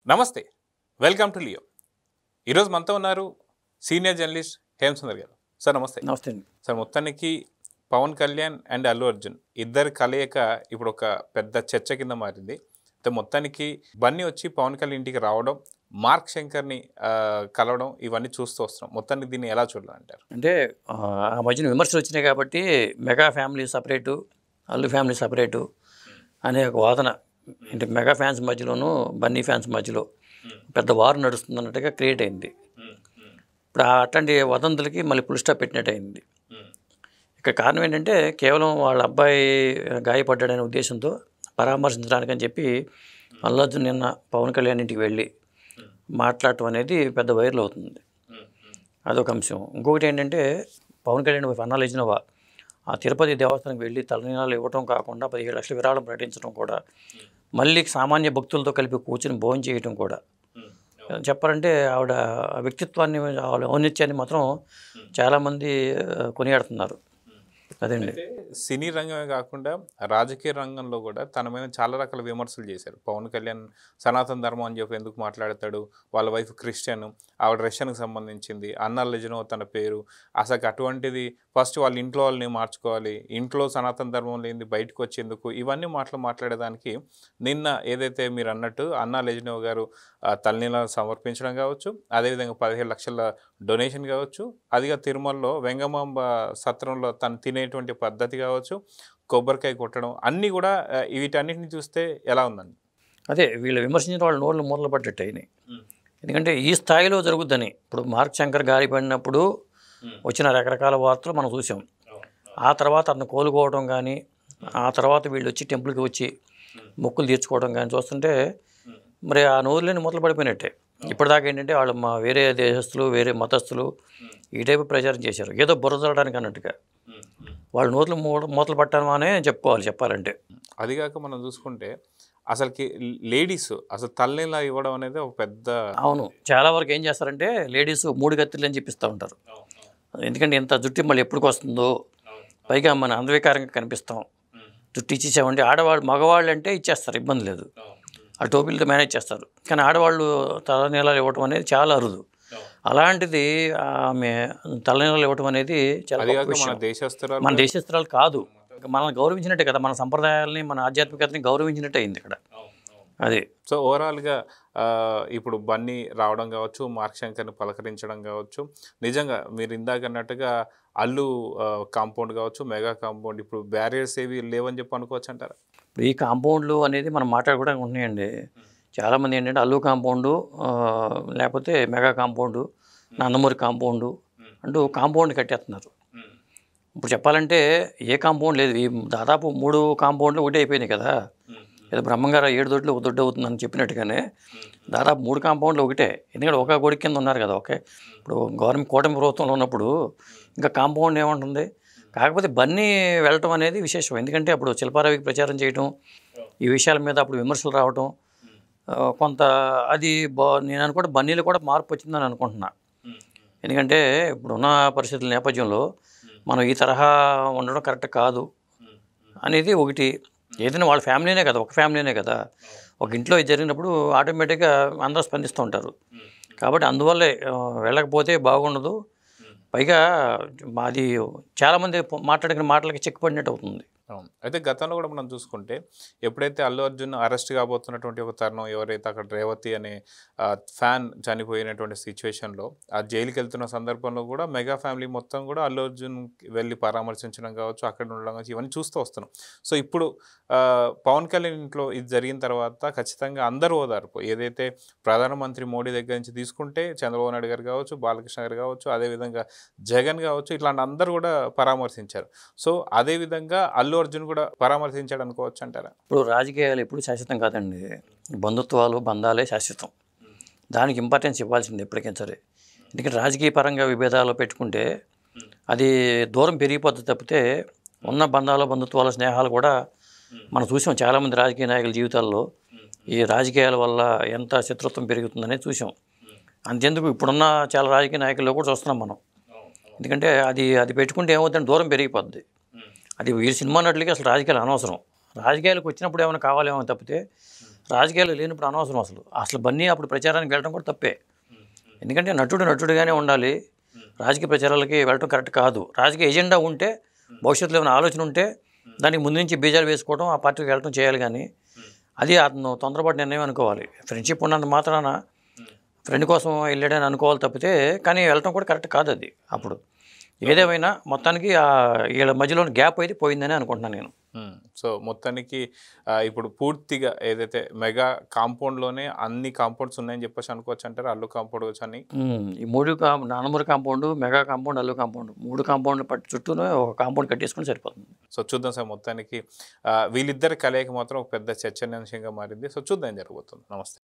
నమస్తే, welcome to Leo. ఈరోజు మనతో ఉన్నారు సీనియర్ జర్నలిస్ట్ హేమసుందర్ గారు. సార్ నమస్తే. నమస్తే అండి. సార్, మొత్తానికి పవన్ కళ్యాణ్ అండ్ అల్లు అర్జున్ ఇద్దరు కలయిక ఇప్పుడు ఒక పెద్ద చర్చ కింద మారింది. మొత్తానికి బన్నీ వచ్చి పవన్ కళ్యాణ్ ఇంటికి రావడం, మార్క్ శంకర్ని కలవడం, ఇవన్నీ చూస్తూ వస్తున్నాం. మొత్తానికి దీన్ని ఎలా చూడాలంటారు? అంటే ఆ మధ్యన విమర్శలు వచ్చినాయి కాబట్టి mega family separate, Allu family separate అనే ఒక వాదన, అంటే మెగా ఫ్యాన్స్ మధ్యలోనూ బన్నీ ఫ్యాన్స్ మధ్యలో పెద్ద వారు నడుస్తుంది అన్నట్టుగా క్రియేట్ అయింది. ఇప్పుడు అట్లాంటి వదంతులకి మళ్ళీ ఫుల్ స్టాప్ పెట్టినట్టు అయింది. ఇక్కడ కారణం ఏంటంటే కేవలం వాళ్ళ అబ్బాయి గాయపడ్డాడనే ఉద్దేశంతో పరామర్శించడానికని చెప్పి అల్లు అర్జున్ నిన్న పవన్ కళ్యాణ్ ఇంటికి వెళ్ళి మాట్లాడటం అనేది పెద్ద వైరల్ అవుతుంది. అదొక అంశం. ఇంకొకటి ఏంటంటే పవన్ కళ్యాణ్ అన్నాలు ఇచ్చినవా ఆ తిరుపతి దేవస్థానానికి వెళ్ళి తలనీలాలు ఇవ్వటం కాకుండా 17 లక్షల విరాళం ప్రకటించడం కూడా, మళ్ళీ సామాన్య భక్తులతో కలిపి కూర్చుని భోజనం చేయటం కూడా, చెప్పాలంటే ఆవిడ వ్యక్తిత్వాన్ని, ఆవిడ ఔన్నత్యాన్ని మాత్రం చాలామంది కొనియాడుతున్నారు. అదండి. సినీ రంగమే కాకుండా రాజకీయ రంగంలో కూడా తన మీద చాలా రకాల విమర్శలు చేశారు. పవన్ కళ్యాణ్ సనాతన ధర్మం అని చెప్పి ఎందుకు మాట్లాడతాడు, వాళ్ళ వైఫ్ క్రిస్టియన్, ఆవిడ రష్యన్కి సంబంధించింది, అన్నా లెజనో తన పేరు. అసలు అటువంటిది ఫస్ట్ వాళ్ళ ఇంట్లో వాళ్ళని మార్చుకోవాలి, ఇంట్లో సనాతన ధర్మం లేనిది బయటకు వచ్చేందుకు, ఇవన్నీ మాట్లాడేదానికి నిన్న ఏదైతే మీరు అన్నట్టు అన్నా లెజనో గారు తలనీలాలు సమర్పించడం కావచ్చు, అదేవిధంగా 17 లక్షల డొనేషన్ కావచ్చు, అదిగా తిరుమలలో వెంగమాంబ సత్రంలో తను తినేటువంటి పద్ధతి కావచ్చు, కొబ్బరికాయ కొట్టడం, అన్నీ కూడా వీటన్నిటిని చూస్తే ఎలా ఉందండి? అదే వీళ్ళు విమర్శించిన వాళ్ళు నోళ్ళు మూలలు పడ్డట్టు అయినాయి. ఎందుకంటే ఈ స్థాయిలో జరుగుద్దని ఇప్పుడు మార్క్ శంకర్ గాయపడినప్పుడు వచ్చిన రకరకాల వార్తలు మనం చూసాం. ఆ తర్వాత అతను కోలుకోవడం కానీ, ఆ తర్వాత వీళ్ళు వచ్చి టెంపుల్కి వచ్చి మొక్కులు తీర్చుకోవడం కానీ చూస్తుంటే మరి ఆ నోరులేని మూతలు పడిపోయినట్టే. ఇప్పటిదాకా ఏంటంటే వాళ్ళు వేరే దేశస్తులు, వేరే మతస్థులు ఈ టైపు ప్రచారం చేశారు, ఏదో బుర్రదలడానికి అన్నట్టుగా. వాళ్ళు నోట్లు మూతలు పట్టడం అనే చెప్పాలంటే. అదిగాక మనం చూసుకుంటే అసలుకి లేడీస్ అసలు తలనీలా ఇవ్వడం అనేది ఒక పెద్ద. అవును, చాలా వరకు ఏం చేస్తారంటే లేడీస్ 3 కత్తిర్లు అని చెప్పిస్తూ ఉంటారు. ఎందుకంటే ఇంత జుట్టు మళ్ళీ ఎప్పటికి వస్తుందో, పైగా మన అంధవికారంగా కనిపిస్తాం, జుట్టు ఇచ్చేసామంటే. మగవాళ్ళు అంటే ఇచ్చేస్తారు, ఇబ్బంది లేదు, ఆ టోపీలతో మేనేజ్ చేస్తారు. కానీ ఆడవాళ్ళు తలనీలాలు ఇవ్వటం అనేది చాలా అరుదు. అలాంటిది ఆమె తలనీలాలు ఇవ్వటం అనేది చాలా మన దేశస్తురాలు కాదు, మనల్ని గౌరవించినట్టే కదా, మన సంప్రదాయాలని, మన ఆధ్యాత్మికతని గౌరవించినట్టే అయింది ఇక్కడ. అది. సో ఓవరాల్గా ఇప్పుడు బన్నీ రావడం కావచ్చు, మార్క్ శంకర్ని పలకరించడం కావచ్చు, నిజంగా మీరు ఇందాక అన్నట్టుగా అల్లు కాంపౌండ్ కావచ్చు, మెగా కాంపౌండ్, ఇప్పుడు బ్యారియర్స్ ఏవి లేవని చెప్పి అనుకోవచ్చు అంటారా? ఈ కాంపౌండ్లు అనేది మనం మాట్లాడుకోవడానికి ఉన్నాయండి. చాలామంది ఏంటంటే అల్లు కాంపౌండు, లేకపోతే మెగా కాంపౌండు, నందమూరి కాంపౌండు అంటూ కాంపౌండ్ కట్టేస్తున్నారు. ఇప్పుడు చెప్పాలంటే ఏ కాంపౌండ్ లేదు. ఈ దాదాపు 3 కాంపౌండ్లు ఒకటి అయిపోయినాయి కదా. ఏదో బ్రహ్మంగారు 7 దొడ్లు ఒక దొడ్డు అవుతుందని చెప్పినట్టుగానే దాదాపు 3 కాంపౌండ్లు ఒకటే. ఎందుకంటే ఒక గొడి కింద ఉన్నారు కదా. ఓకే, ఇప్పుడు గవర్నమెంట్ కూటమి ప్రభుత్వంలో ఉన్నప్పుడు ఇంకా కాంపౌండ్ ఏముంటుంది. కాకపోతే బన్నీ వెళ్ళటం అనేది విశేషం. ఎందుకంటే అప్పుడు శిల్పారావికి ప్రచారం చేయటం, ఈ విషయాల మీద అప్పుడు విమర్శలు రావటం, కొంత అది నేను అనుకుంటే బన్నీలో కూడా మార్పు వచ్చిందని అనుకుంటున్నా. ఎందుకంటే ఇప్పుడున్న పరిస్థితుల నేపథ్యంలో మనం ఈ తరహా ఉండడం కరెక్ట్ కాదు అనేది ఒకటి. ఏదైనా వాళ్ళ ఫ్యామిలీనే కదా, ఒక ఫ్యామిలీనే కదా. ఒక ఇంట్లో ఇది జరిగినప్పుడు ఆటోమేటిక్గా అందరూ స్పందిస్తూ ఉంటారు. కాబట్టి అందువల్లే వెళ్ళకపోతే బాగుండదు. పైగా అది చాలామంది మాట్లాడిన మాటలకి చెక్ పడినట్టు అవుతుంది. అవును. అయితే గతంలో కూడా మనం చూసుకుంటే ఎప్పుడైతే అల్లు అర్జున్ అరెస్ట్ కాబోతున్నటువంటి ఒక తరుణం, ఎవరైతే అక్కడ రేవతి అనే ఫ్యాన్ చనిపోయినటువంటి సిచ్యువేషన్లో ఆ జైలుకి వెళ్తున్న సందర్భంలో కూడా మెగా ఫ్యామిలీ మొత్తం కూడా అల్లు అర్జున్ వెళ్ళి పరామర్శించడం కావచ్చు, అక్కడ ఉండడం కావచ్చు, ఇవన్నీ చూస్తూ వస్తున్నాం. సో ఇప్పుడు పవన్ కళ్యాణ్ ఇంట్లో ఇది జరిగిన తర్వాత ఖచ్చితంగా అందరూ ఓదార్పు, ఏదైతే ప్రధానమంత్రి మోడీ దగ్గర నుంచి తీసుకుంటే చంద్రబాబు నాయుడు గారు కావచ్చు, బాలకృష్ణ గారు కావచ్చు, అదేవిధంగా జగన్ కావచ్చు, ఇట్లాంటి అందరూ కూడా పరామర్శించారు. సో అదేవిధంగా అల్లు అర్జున్ కూడా పరామర్శించాడు అనుకోవచ్చు అంటారా? ఇప్పుడు రాజకీయాలు ఎప్పుడు శాశ్వతం కాదండి. బంధుత్వాలు, బంధాలే శాశ్వతం. దానికి ఇంపార్టెన్స్ ఇవ్వాల్సింది ఎప్పటికైనా సరే. ఎందుకంటే రాజకీయ పరంగా విభేదాలు పెట్టుకుంటే అది దూరం పెరిగిపోద్ది తప్పితే ఉన్న బంధాలు, బంధుత్వాలు, స్నేహాలు కూడా మనం చూసాం. చాలామంది రాజకీయ నాయకుల జీవితాల్లో ఈ రాజకీయాల వల్ల ఎంత శత్రుత్వం పెరుగుతుందనేది చూసాం. అంతెందుకు ఇప్పుడున్న చాలా రాజకీయ నాయకుల్లో కూడా చూస్తున్నాం మనం. ఎందుకంటే అది పెట్టుకుంటే ఏమవుతుందంటే దూరం పెరిగిపోద్ది. అది వీరి సినిమా నటులకి అసలు రాజకీయాలు అనవసరం. రాజకీయాలకు వచ్చినప్పుడు ఏమైనా కావాలేమో తప్పితే రాజకీయాలు లేనప్పుడు అనవసరం అసలు అసలు బన్నీ అప్పుడు ప్రచారానికి వెళ్ళడం కూడా తప్పే. ఎందుకంటే నటుడుగానే ఉండాలి, రాజకీయ ప్రచారాలకి వెళ్ళడం కరెక్ట్ కాదు. రాజకీయ ఎజెండా ఉంటే, భవిష్యత్తులో ఏమైనా ఆలోచన ఉంటే దానికి ముందు నుంచి బీజాలు వేసుకోవడం, ఆ పార్టీకి వెళ్ళడం చేయాలి. కానీ అది అతను తొందరపాటు నిర్ణయం అనుకోవాలి. ఫ్రెండ్షిప్ ఉన్నంత మాత్రాన ఫ్రెండ్ కోసం వెళ్ళాడని అనుకోవాలి తప్పితే, కానీ వెళ్ళటం కూడా కరెక్ట్ కాదు అది. అప్పుడు ఏదేమైనా మొత్తానికి వీళ్ళ మధ్యలో గ్యాప్ అయితే పోయిందని అనుకుంటున్నాను నేను. సో మొత్తానికి ఇప్పుడు పూర్తిగా ఏదైతే మెగా కాంపౌండ్లోనే అన్ని కాంపౌండ్స్ ఉన్నాయని చెప్పేసి అనుకోవచ్చు అంటారు, అల్లు కాంపౌండ్ వచ్చి అని. ఈ Nandamuri compound, mega compound, Allu compound 3 కాంపౌండ్ల చుట్టూనే ఒక కాంపౌండ్ కట్టేసుకుని సరిపోతుంది. సో చూద్దాం సార్, మొత్తానికి వీళ్ళిద్దరి కలయిక మాత్రం ఒక పెద్ద చర్చనీయాంశంగా మారింది. సో చూద్దాం జరగబోతుంది. నమస్తే.